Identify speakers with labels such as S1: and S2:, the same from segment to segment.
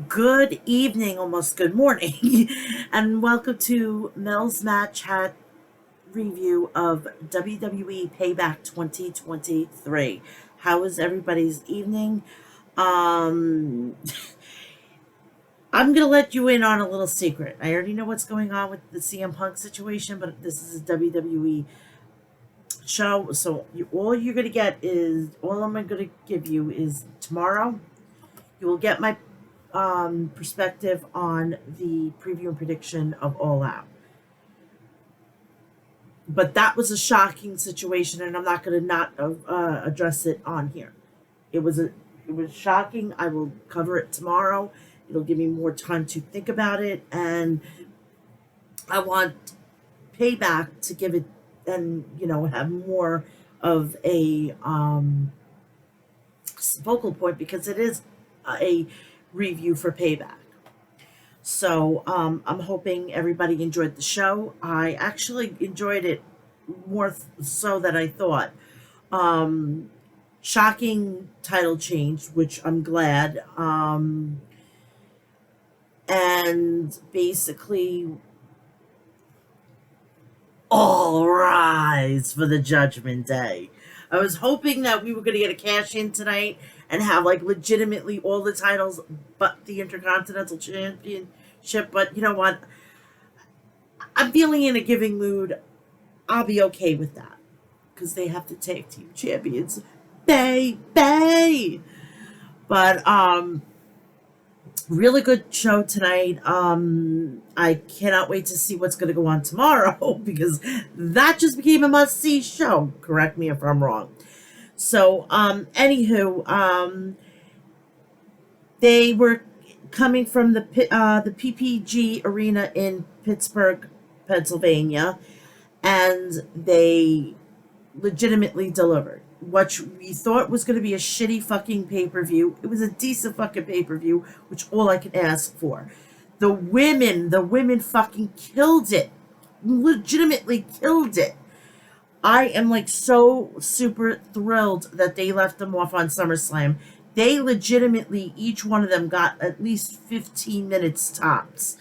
S1: Good evening, almost good morning, and welcome to Mel's Match Hat review of WWE Payback 2023. How was everybody's evening? Um, I'm gonna let you in on a little secret. I already know what's going on with the CM Punk situation, but this is a WWE show, so all you're gonna get is all I'm gonna give you is tomorrow. You will get my perspective on the preview and prediction of All Out. But that was a shocking situation, and I'm not going to not address it on here. It was a it was shocking. I will cover it tomorrow. It'll give me more time to think about it, and I want Payback to give it and have more of a focal point because it is a review for Payback. So I'm hoping everybody enjoyed the show. I actually enjoyed it more so than I thought. Um, Shocking title change, which I'm glad. And basically, all rise for the Judgment Day. I was hoping that we were going to get a cash in tonight and have like legitimately all the titles but the Intercontinental Championship. But you know what? I'm feeling in a giving mood. I'll be okay with that because they have the tag team champions, baby. But really good show tonight. I cannot wait to see what's going to go on tomorrow because that just became a must-see show. Correct me if I'm wrong. So, anywho, they were coming from the PPG Arena in Pittsburgh, Pennsylvania, and they legitimately delivered. What we thought was going to be a shitty fucking pay-per-view, it was a decent fucking pay-per-view, which all I could ask for. The women fucking killed it. Legitimately killed it. I am like so super thrilled that they left them off on SummerSlam. They legitimately, each one of them got at least 15 minutes tops.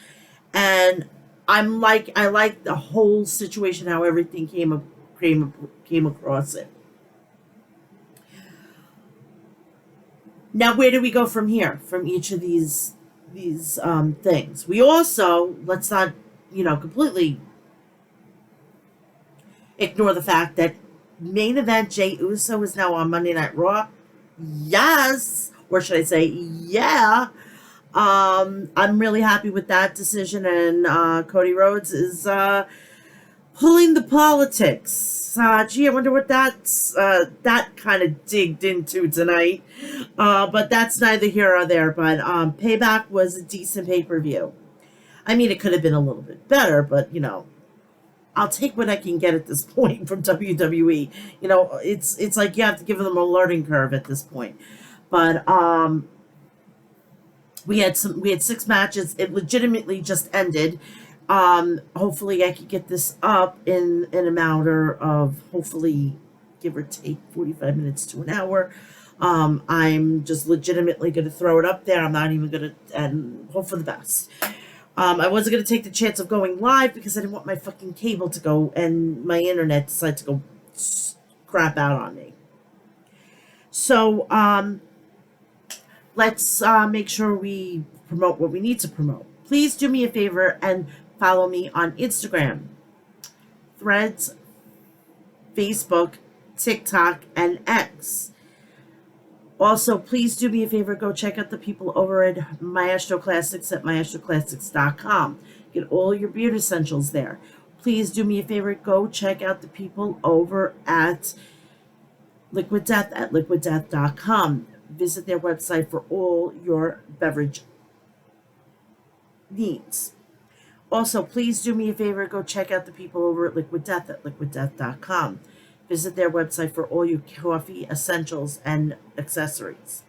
S1: And I like the whole situation, how everything came across it. Now, where do we go from here? From each of these things, we also let's not completely ignore the fact that main event Jey Uso is now on Monday Night Raw. Yes, or should I say, yeah. I'm really happy with that decision, and Cody Rhodes is pulling the politics. Gee, I wonder what that kind of digged into tonight. But that's neither here or there. But Payback was a decent pay-per-view. I mean, it could have been a little bit better, but I'll take what I can get at this point from WWE. It's like you have to give them a learning curve at this point. But we had 6 matches. It legitimately just ended. Hopefully I could get this up in a matter of hopefully give or take 45 minutes to an hour. I'm just legitimately going to throw it up there. I'm not even going to, and hope for the best. I wasn't going to take the chance of going live because I didn't want my fucking cable to go and my internet decided to go crap out on me. So, let's make sure we promote what we need to promote. Please do me a favor and follow me on Instagram, Threads, Facebook, TikTok, and X. Also, please do me a favor, go check out the people over at Maestro Classics at maestroclassics.com. Get all your beard essentials there. Please do me a favor, go check out the people over at Liquid Death at liquiddeath.com. Visit their website for all your beverage needs. Also, please do me a favor, go check out the people over at Liquid Death at liquiddeath.com. Visit their website for all your coffee essentials and accessories.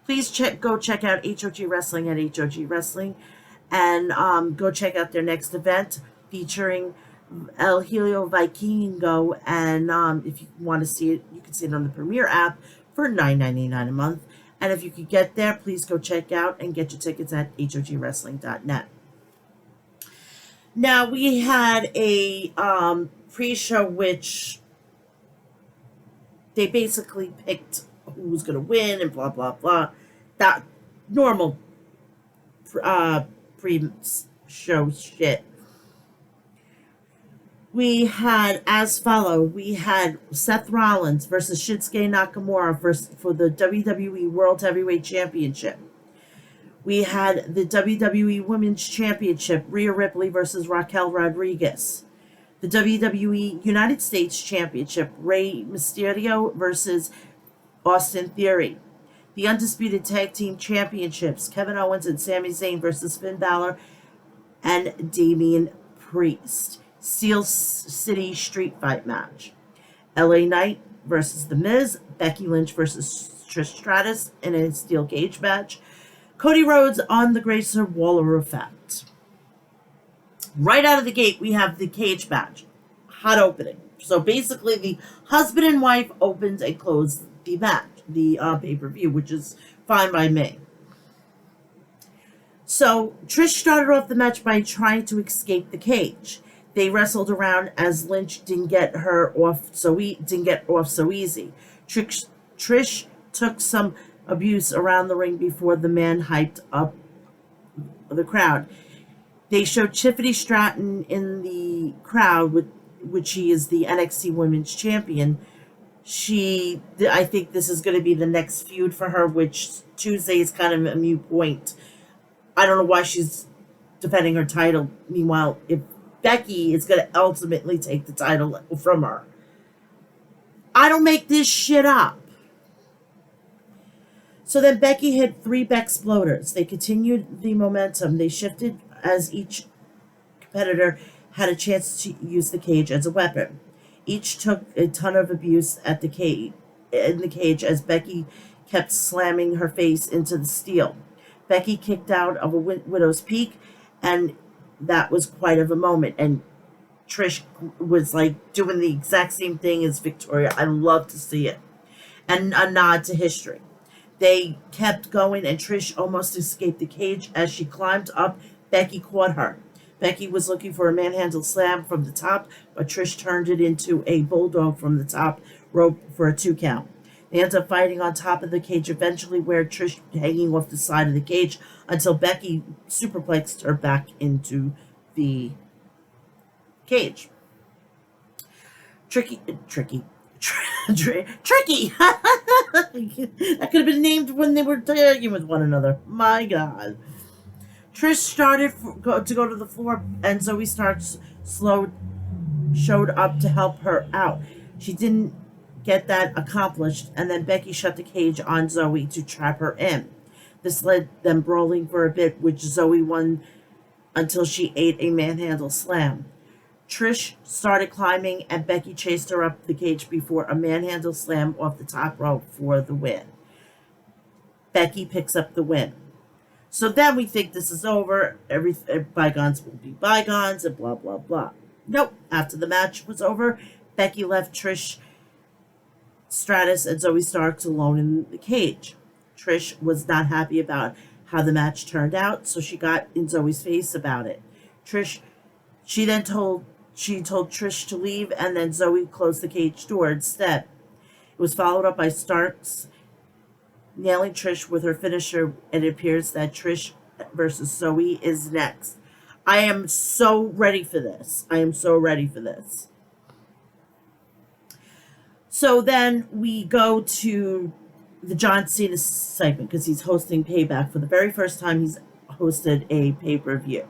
S1: Please go check out HOG Wrestling at HOG Wrestling, and go check out their next event featuring El Helio Vikingo. And if you want to see it, you can see it on the Premiere app for $9.99 a month. And if you could get there, please go check out and get your tickets at hogwrestling.net. Now, we had a pre-show which they basically picked who was going to win and blah, blah, blah. That normal pre-show shit. We had as followed. We had Seth Rollins versus Shinsuke Nakamura for the WWE World Heavyweight Championship. We had the WWE Women's Championship, Rhea Ripley versus Raquel Rodriguez. The WWE United States Championship, Rey Mysterio versus Austin Theory. The Undisputed Tag Team Championships, Kevin Owens and Sami Zayn versus Finn Balor and Damian Priest. Steel City Street Fight match. LA Knight versus The Miz. Becky Lynch versus Trish Stratus in a steel cage match. Cody Rhodes on the Grayson Waller effect. Right out of the gate, we have the cage match. Hot opening. So basically, the husband and wife opens and close the match, the pay-per-view, which is fine by me. So Trish started off the match by trying to escape the cage. They wrestled around as Lynch didn't get off so easy. Trish took some abuse around the ring before the man hyped up the crowd. They showed Tiffany Stratton in the crowd, which she is the NXT Women's Champion. I think this is going to be the next feud for her, which Tuesday is kind of a moot point. I don't know why she's defending her title. Meanwhile, if Becky is going to ultimately take the title from her. I don't make this shit up. So then Becky hit 3 Bexploders. They continued the momentum. They shifted as each competitor had a chance to use the cage as a weapon. Each took a ton of abuse in the cage as Becky kept slamming her face into the steel. Becky kicked out of a widow's peak, and that was quite of a moment. And Trish was like doing the exact same thing as Victoria. I love to see it. And a nod to history. They kept going, and Trish almost escaped the cage. As she climbed up, Becky caught her. Becky was looking for a manhandle slam from the top, but Trish turned it into a bulldog from the top rope for a 2 count. They ended up fighting on top of the cage, eventually where Trish hanging off the side of the cage until Becky superplexed her back into the cage. Tricky. That could have been named when they were tagging with one another. My God. Trish started to go to the floor, and Zoe Starks showed up to help her out. She didn't get that accomplished, and then Becky shut the cage on Zoe to trap her in. This led them brawling for a bit, which Zoe won until she ate a manhandle slam. Trish started climbing, and Becky chased her up the cage before a manhandle slam off the top rope for the win. Becky picks up the win. So then we think this is over. Bygones will be bygones, and blah, blah, blah. Nope. After the match was over, Becky left Trish Stratus and Zoe Starks alone in the cage. Trish was not happy about how the match turned out, so she got in Zoe's face about it. She told Trish to leave, and then Zoe closed the cage door instead. It was followed up by Starks nailing Trish with her finisher, and it appears that Trish versus Zoe is next. I am so ready for this. So then we go to the John Cena segment because he's hosting Payback. For the very first time, he's hosted a pay-per-view.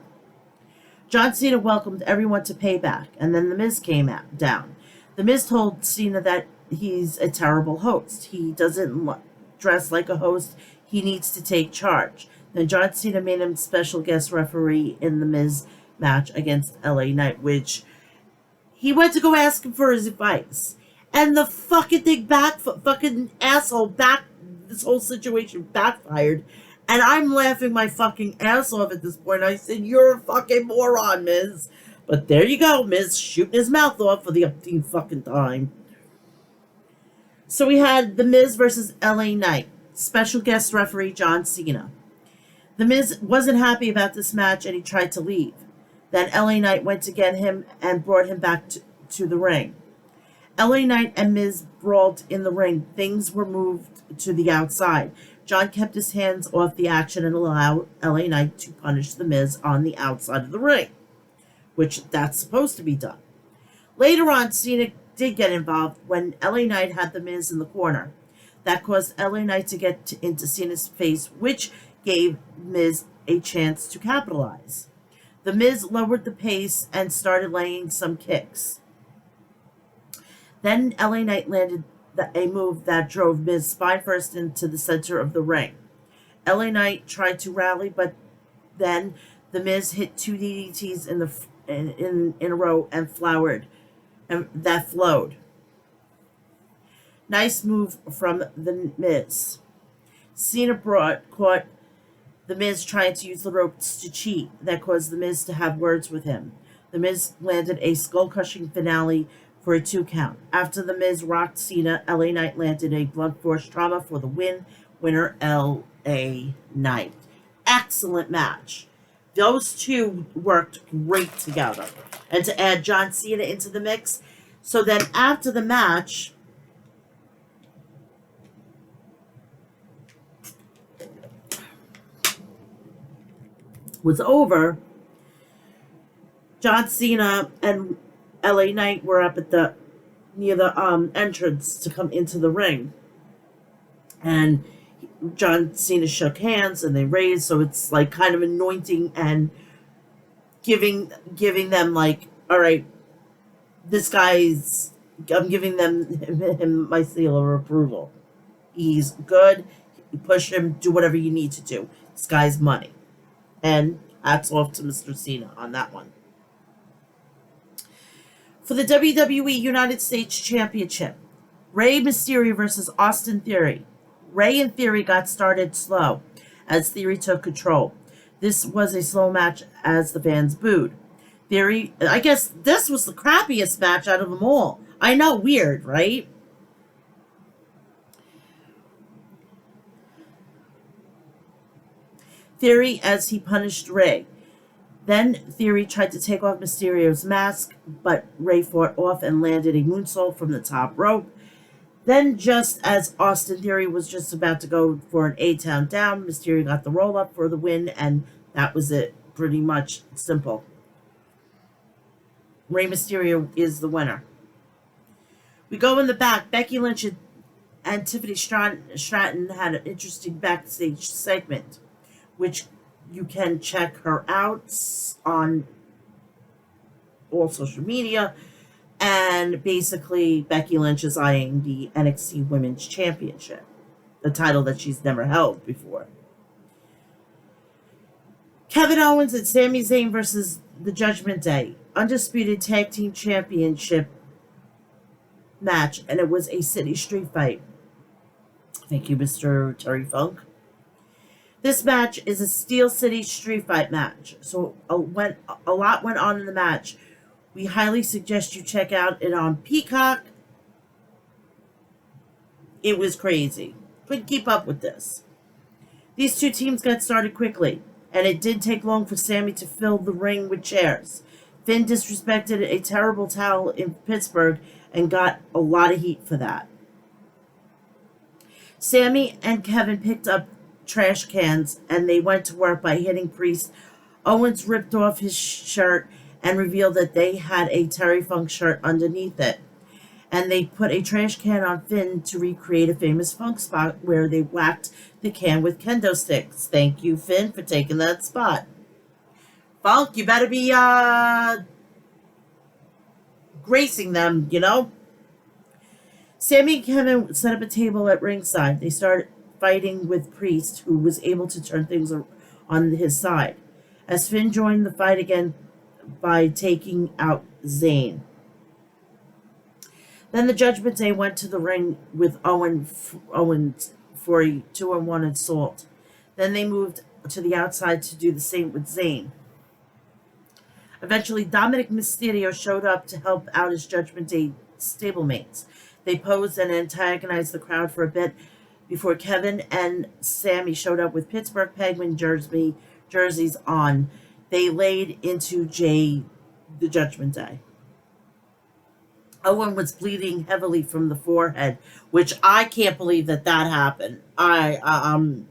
S1: John Cena welcomed everyone to Payback, and then The Miz came down. The Miz told Cena that he's a terrible host. He doesn't dress like a host. He needs to take charge. Then John Cena made him special guest referee in The Miz match against LA Knight, which he went to go ask him for his advice. And the fucking thing this whole situation backfired. And I'm laughing my fucking ass off at this point. I said, you're a fucking moron, Miz. But there you go, Miz shooting his mouth off for the umpteenth fucking time. So we had The Miz versus LA Knight. special guest referee John Cena. The Miz wasn't happy about this match and he tried to leave. Then LA Knight went to get him and brought him back to the ring. LA Knight and Miz brawled in the ring. Things were moved to the outside. John kept his hands off the action and allowed LA Knight to punish the Miz on the outside of the ring, which that's supposed to be done. Later on, Cena did get involved when LA Knight had the Miz in the corner. That caused LA Knight to get into Cena's face, which gave Miz a chance to capitalize. The Miz lowered the pace and started laying some kicks. Then LA Knight landed a move that drove Miz spine first into the center of the ring. LA Knight tried to rally, but then the Miz hit 2 DDTs in a row and that flowed. Nice move from the Miz. Cena caught the Miz trying to use the ropes to cheat. That caused the Miz to have words with him. The Miz landed a skull-crushing finale for a 2 count. After the Miz rocked Cena, LA Knight landed a blunt force trauma for the win. Winner, LA Knight. Excellent match. Those two worked great together. And to add John Cena into the mix. So then after the match, was over, John Cena and LA Knight were up at near the entrance to come into the ring, and John Cena shook hands and they raised, so it's like kind of anointing and giving them like, all right, this guy's, I'm giving him my seal of approval. He's good. You push him, do whatever you need to do. This guy's money. And hats off to Mr. Cena on that one. For the WWE United States Championship, Rey Mysterio versus Austin Theory. Rey and Theory got started slow as Theory took control. This was a slow match as the fans booed. Theory, I guess this was the crappiest match out of them all. I know, weird, right? Theory as he punished Rey. Then Theory tried to take off Mysterio's mask, but Rey fought off and landed a moonsault from the top rope. Then, just as Austin Theory was just about to go for an A-Town down, Mysterio got the roll-up for the win, and that was it. Pretty much simple. Rey Mysterio is the winner. We go in the back. Becky Lynch and Tiffany Stratton had an interesting backstage segment, which you can check her out on all social media. And basically, Becky Lynch is eyeing the NXT Women's Championship, the title that she's never held before. Kevin Owens and Sami Zayn versus the Judgment Day, Undisputed Tag Team Championship match, and it was a city street fight. Thank you, Mr. Terry Funk. This match is a Steel City street fight match, so a lot went on in the match. We highly suggest you check out it on Peacock. It was crazy. Couldn't keep up with this. These two teams got started quickly, and it did take long for Sami to fill the ring with chairs. Finn disrespected a terrible towel in Pittsburgh and got a lot of heat for that. Sami and Kevin picked up trash cans and they went to work by hitting Priest. Owens ripped off his shirt and revealed that they had a Terry Funk shirt underneath it. And they put a trash can on Finn to recreate a famous Funk spot where they whacked the can with kendo sticks. Thank you, Finn, for taking that spot. Funk, you better be gracing them, you know? Sami and Kevin set up a table at ringside. They started fighting with Priest, who was able to turn things on his side, as Finn joined the fight again by taking out Zayn. Then the Judgment Day went to the ring with Owens for a 2-on-1 assault. Then they moved to the outside to do the same with Zayn. Eventually, Dominic Mysterio showed up to help out his Judgment Day stablemates. They posed and antagonized the crowd for a bit before Kevin and Sammy showed up with Pittsburgh Penguin jerseys on. They laid into Jay the Judgment Day. Owen was bleeding heavily from the forehead, which I can't believe that happened. And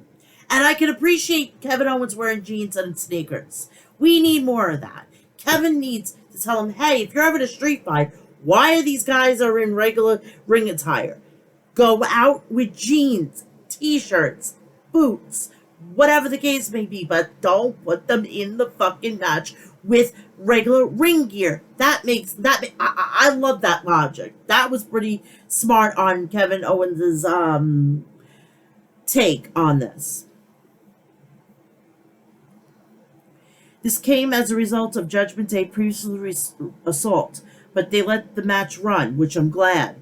S1: I can appreciate Kevin Owens wearing jeans and sneakers. We need more of that. Kevin needs to tell him, hey, if you're having a street fight, why are these guys are in regular ring attire? Go out with jeans, t-shirts, boots, whatever the case may be, but don't put them in the fucking match with regular ring gear. I love that logic. That was pretty smart on Kevin Owens's take on this. This came as a result of Judgment Day previous assault, but they let the match run, which I'm glad.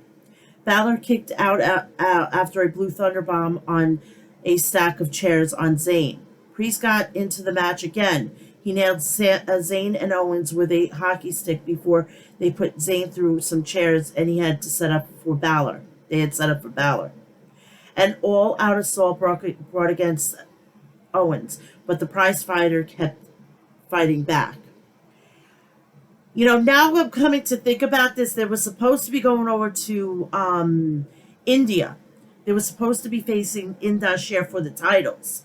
S1: Balor kicked out after a Blue Thunder bomb on a stack of chairs on Zayn. Priest got into the match again. He nailed Zayn and Owens with a hockey stick before they put Zayn through some chairs, and he had to set up for Balor. They had set up for Balor. An all-out assault brought against Owens, but the prize fighter kept fighting back. You know, now I'm coming to think about this. They were supposed to be going over to India. They were supposed to be facing Indus Sher for the titles.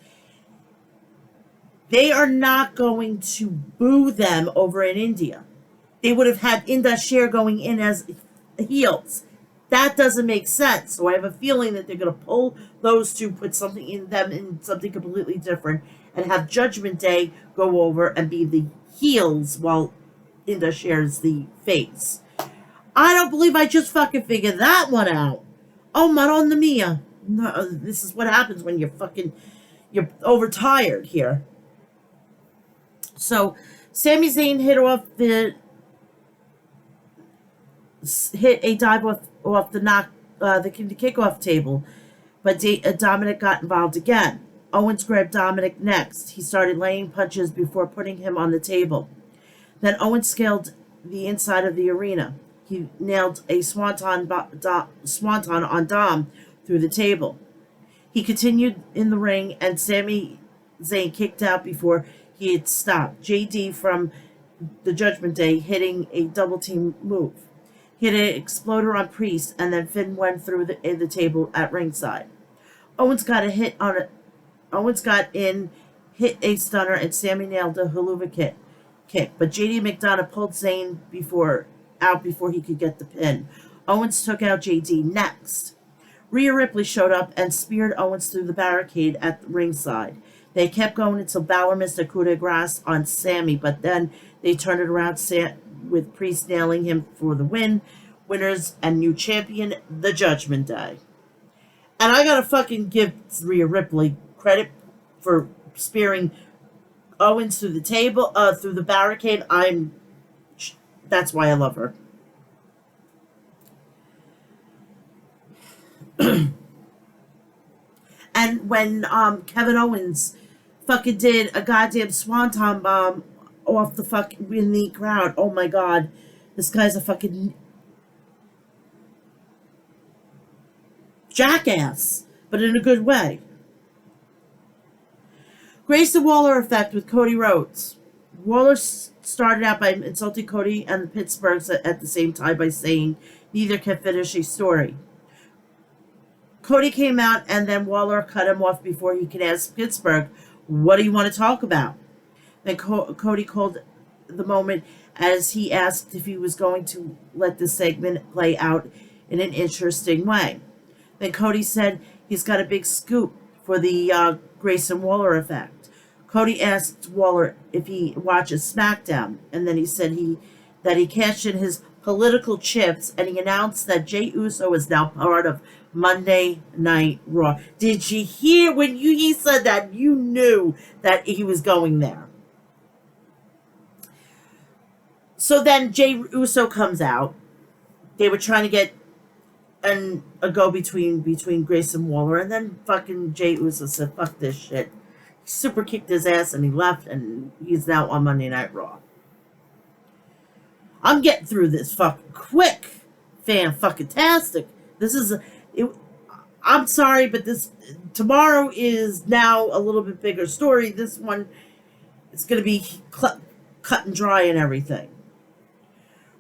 S1: They are not going to boo them over in India. They would have had Indus Sher going in as heels. That doesn't make sense. So I have a feeling that they're going to pull those two, put something in them in something completely different, and have Judgment Day go over and be the heels while Indus Sher's the face. I don't believe I just fucking figured that one out. Oh, Madonna mia. No, this is what happens when you're overtired here. So, Sami Zayn hit a dive off the kickoff table, but Dominic got involved again. Owens grabbed Dominic next. He started laying punches before putting him on the table. Then Owens scaled the inside of the arena. He nailed a swanton on Dom through the table. He continued in the ring, and Sami Zayn kicked out before he had stopped. JD from the Judgment Day hitting a double team move. He hit an exploder on Priest, and then Finn went through the table at ringside. Owens got in, hit a stunner, and Sami nailed a haluva kick. But JD McDonough pulled Zayn before he could get the pin. Owens took out JD next. Rhea Ripley showed up and speared Owens through the barricade at the ringside. They kept going until Balor missed a coup de grace on Sami, but then they turned it around with Priest nailing him for the win. Winners and new champion, the Judgment Day. And I gotta fucking give Rhea Ripley credit for spearing Owens through the table, through the barricade. That's why I love her. And when Kevin Owens fucking did a goddamn swanton bomb off the fucking in the crowd, oh my god, this guy's a fucking jackass, but in a good way. Grayson Waller effect with Cody Rhodes. Waller started out by insulting Cody and the Pittsburghs at the same time by saying neither can finish a story. Cody came out, and then Waller cut him off before he could ask Pittsburgh, what do you want to talk about? Then Cody called the moment as he asked if he was going to let the segment play out in an interesting way. Then Cody said he's got a big scoop for the Grayson Waller effect. Cody asked Waller if he watches SmackDown, and then he said that he cashed in his political chips, and he announced that Jey Uso is now part of Monday Night Raw. Did you hear when he said that? You knew that he was going there. So then Jey Uso comes out. They were trying to get a go between Grayson Waller, and then fucking Jey Uso said, fuck this shit. He super kicked his ass and he left, and he's now on Monday Night Raw. I'm getting through this fucking quick. Fan-fucking-tastic. This is... I'm sorry, but this tomorrow is now a little bit bigger story. This one, it's going to be cut and dry and everything.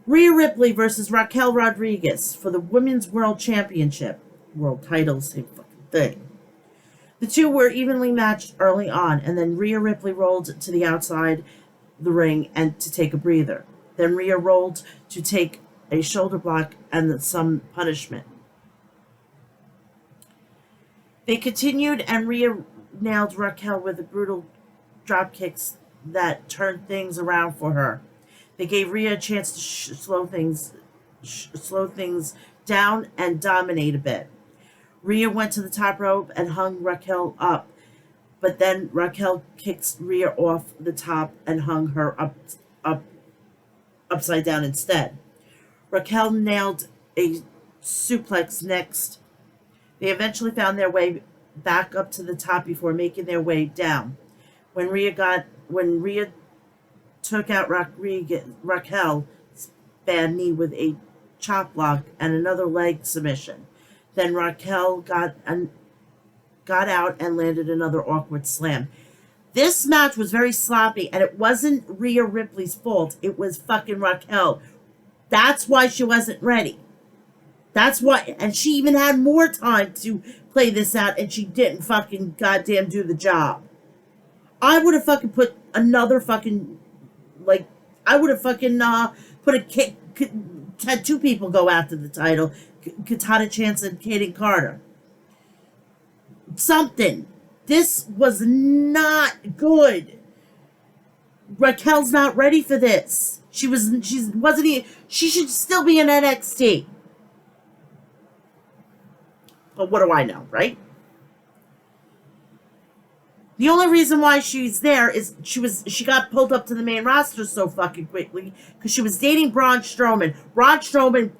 S1: Rhea Ripley versus Raquel Rodriguez for the Women's World Championship. World title, same fucking thing. The two were evenly matched early on, and then Rhea Ripley rolled to the outside the ring and to take a breather. Then Rhea rolled to take a shoulder block and some punishment. They continued, and Rhea nailed Raquel with the brutal drop kicks that turned things around for her. They gave Rhea a chance to slow things down and dominate a bit. Rhea went to the top rope and hung Raquel up, but then Raquel kicked Rhea off the top and hung her upside down instead. Raquel nailed a suplex next. They eventually found their way back up to the top before making their way down. When Rhea took out Raquel's bad knee with a chop block and another leg submission. Then Raquel got out and landed another awkward slam. This match was very sloppy, and it wasn't Rhea Ripley's fault. It was fucking Raquel. That's why she wasn't ready. That's why, and she even had more time to play this out, and she didn't fucking goddamn do the job. I would have fucking put another fucking, I would have fucking put a kick, had two people go after the title, Katana Chance and Kaden Carter. Something. This was not good. Raquel's not ready for this. She wasn't even, she should still be in NXT. But what do I know, right? The only reason why she's there is she got pulled up to the main roster so fucking quickly because she was dating Braun Strowman. Braun Strowman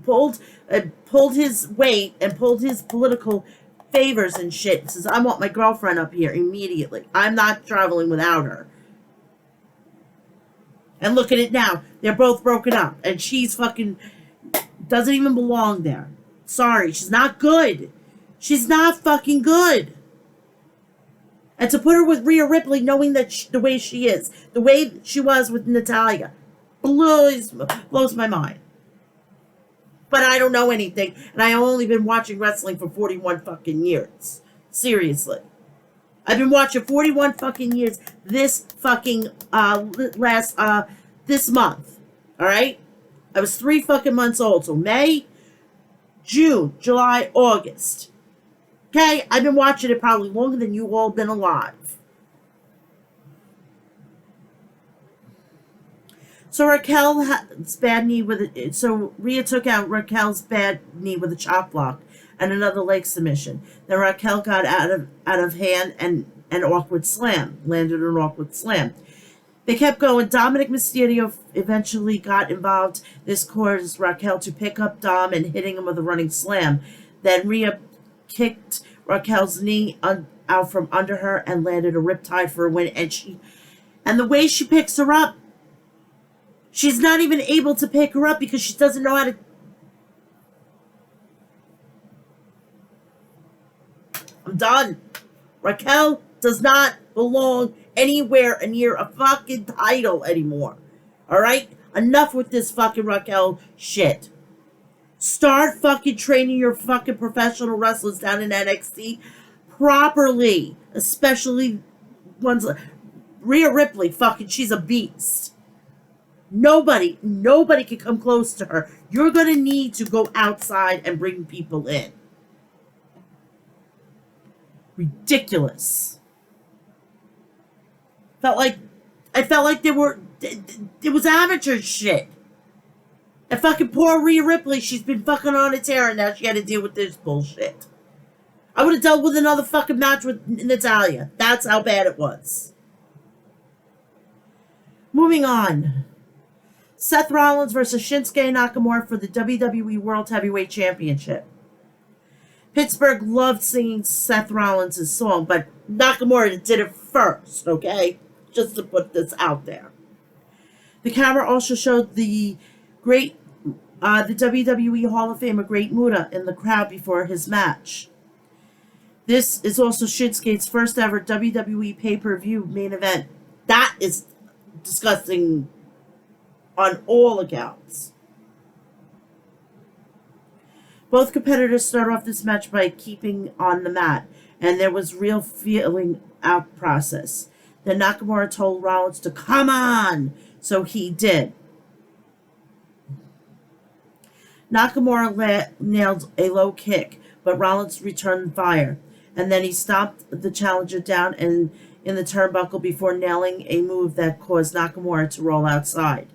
S1: pulled his weight and pulled his political favors and shit and says, I want my girlfriend up here immediately. I'm not traveling without her. And look at it now. They're both broken up. And she's fucking doesn't even belong there. Sorry, she's not good. She's not fucking good. And to put her with Rhea Ripley, knowing that the way she is, the way she was with Natalya, blows my mind. But I don't know anything, and I've only been watching wrestling for 41 fucking years. Seriously. I've been watching 41 fucking years this fucking this month. Alright? I was 3 fucking months old, so May, June, July, August. Okay, I've been watching it probably longer than you all been alive. So Raquel's bad knee so Rhea took out Raquel's bad knee with a chop block and another leg submission. Then Raquel got out of hand and an awkward slam, landed an awkward slam. They kept going. Dominic Mysterio eventually got involved. This caused Raquel to pick up Dom and hitting him with a running slam. Then Rhea kicked Raquel's knee out from under her and landed a riptide for a win. And the way she picks her up, she's not even able to pick her up because she doesn't know how to. I'm done. Raquel does not belong anywhere near a fucking title anymore. Alright? Enough with this fucking Raquel shit. Start fucking training your fucking professional wrestlers down in NXT properly. Especially ones like Rhea Ripley, fucking, she's a beast. Nobody can come close to her. You're gonna need to go outside and bring people in. Ridiculous. I felt like it was amateur shit. And fucking poor Rhea Ripley, she's been fucking on a tear and now she had to deal with this bullshit. I would have dealt with another fucking match with Natalya. That's how bad it was. Moving on. Seth Rollins versus Shinsuke Nakamura for the WWE World Heavyweight Championship. Pittsburgh loved singing Seth Rollins' song, but Nakamura did it first, okay? Just to put this out there. The camera also showed the WWE Hall of Famer Great Muta in the crowd before his match. This is also Shinsuke's first ever WWE pay-per-view main event. That is disgusting on all accounts. Both competitors start off this match by keeping on the mat, and there was real feeling out process. Then Nakamura told Rollins to come on, so he did. Nakamura nailed a low kick, but Rollins returned fire, and then he stomped the challenger down and in the turnbuckle before nailing a move that caused Nakamura to roll outside.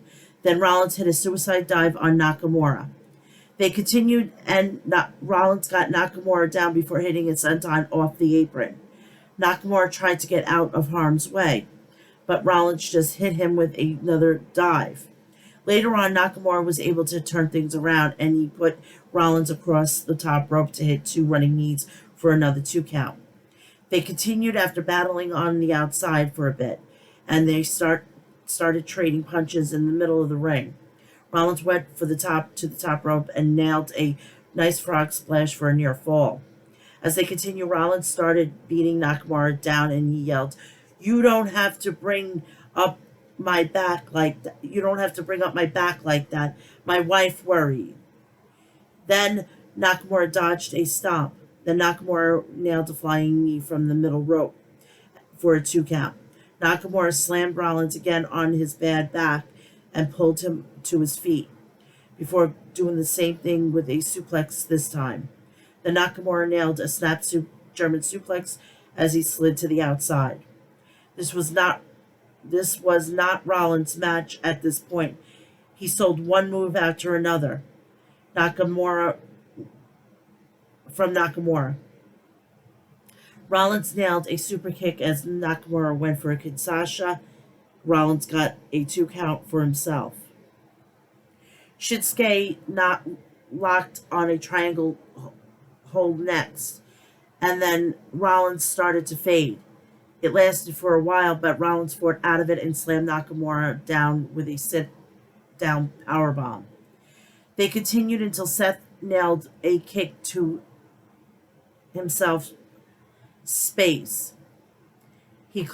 S1: Then Rollins hit a suicide dive on Nakamura. They continued, and Rollins got Nakamura down before hitting a senton off the apron. Nakamura tried to get out of harm's way, but Rollins just hit him with another dive. Later on, Nakamura was able to turn things around, and he put Rollins across the top rope to hit 2 running knees for another 2 count. They continued after battling on the outside for a bit, and they started trading punches in the middle of the ring. Rollins went to the top rope and nailed a nice frog splash for a near fall. As they continued, Rollins started beating Nakamura down, and he yelled, "You don't have to bring up my back like that. You don't have to bring up my back like that. My wife worried." Then Nakamura dodged a stomp. Then Nakamura nailed a flying knee from the middle rope for a 2 count. Nakamura slammed Rollins again on his bad back and pulled him to his feet before doing the same thing with a suplex this time. Then Nakamura nailed a German suplex as he slid to the outside. This was not Rollins' match at this point. He sold one move after another. Nakamura. Rollins nailed a super kick as Nakamura went for a Kinshasa. Rollins got a 2 count for himself. Shinsuke not locked on a triangle hold next, and then Rollins started to fade. It lasted for a while, but Rollins fought out of it and slammed Nakamura down with a sit-down powerbomb. They continued until Seth nailed a kick to himself space. He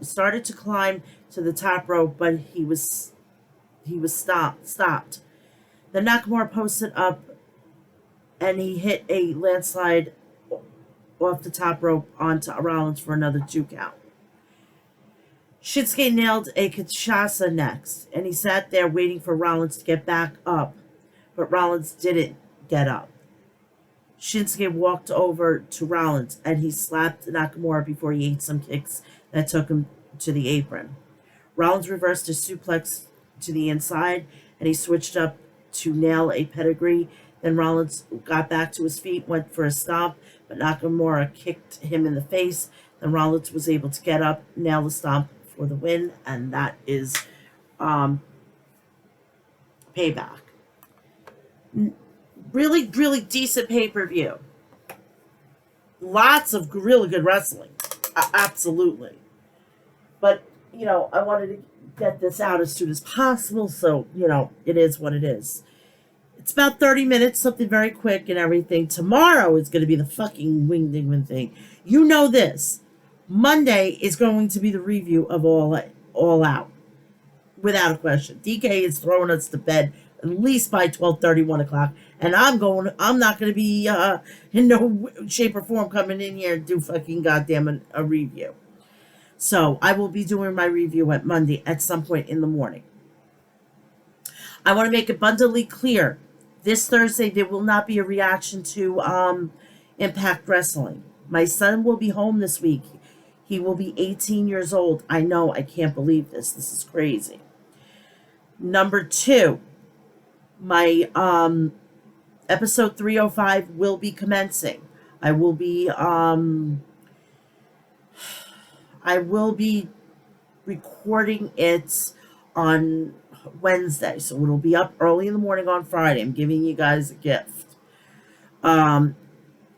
S1: started to climb to the top rope, but he was stopped. Then Nakamura posted up, and he hit a landslide off the top rope onto Rollins for another 2 count. Shinsuke nailed a Kinshasa next, and he sat there waiting for Rollins to get back up, but Rollins didn't get up. Shinsuke walked over to Rollins, and he slapped Nakamura before he ate some kicks that took him to the apron. Rollins reversed a suplex to the inside, and he switched up to nail a pedigree. Then Rollins got back to his feet, went for a stomp, but Nakamura kicked him in the face. Then Rollins was able to get up, nail the stomp for the win, and that is Payback. Really, really decent pay-per-view. Lots of really good wrestling. Absolutely. But, I wanted to get this out as soon as possible, so, it is what it is. It's about 30 minutes, something very quick and everything. Tomorrow is going to be the fucking wing thing. You know this. Monday is going to be the review of All Out. Without a question. DK is throwing us to bed at least by 12:30, 1 o'clock. And I'm not going to be in no shape or form coming in here and do fucking goddamn a review. So I will be doing my review at Monday at some point in the morning. I want to make abundantly clear, this Thursday there will not be a reaction to Impact Wrestling. My son will be home this week. He will be 18 years old. I know, I can't believe this. This is crazy. Number 2, my episode 305 will be commencing. I will be recording it on Wednesday, so it'll be up early in the morning on Friday. I'm giving you guys a gift.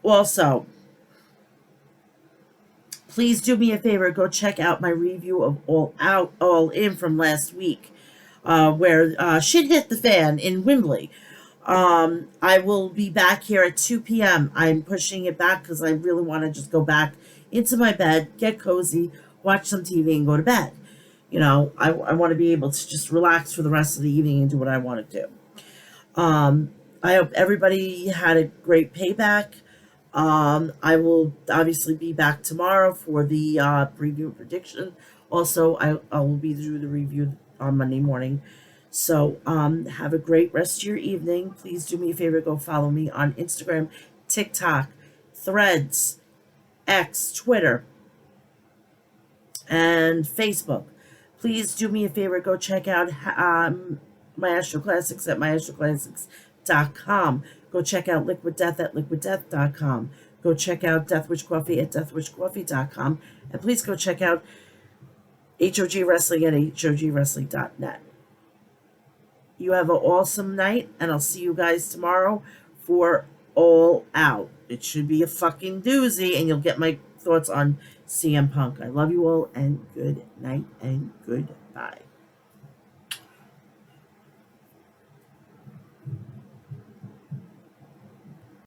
S1: Also, please do me a favor, go check out my review of All In from last week, where shit hit the fan in Wembley. I will be back here at 2 p.m. I'm pushing it back because I really want to just go back into my bed, get cozy, watch some TV, and go to bed. I want to be able to just relax for the rest of the evening and do what I want to do. I hope everybody had a great payback. I will obviously be back tomorrow for the preview prediction. Also, I will be through the review on Monday morning. So have a great rest of your evening. Please do me a favor, go follow me on Instagram, TikTok, Threads, X, Twitter, and Facebook. Please do me a favor, go check out Maestro Classics at maestroclassics.com. Go check out Liquid Death at liquiddeath.com. Go check out Deathwish Coffee at deathwishcoffee.com. And please go check out HOG Wrestling at hogwrestling.net. You have an awesome night, and I'll see you guys tomorrow for All Out. It should be a fucking doozy, and you'll get my thoughts on CM Punk. I love you all, and good night and good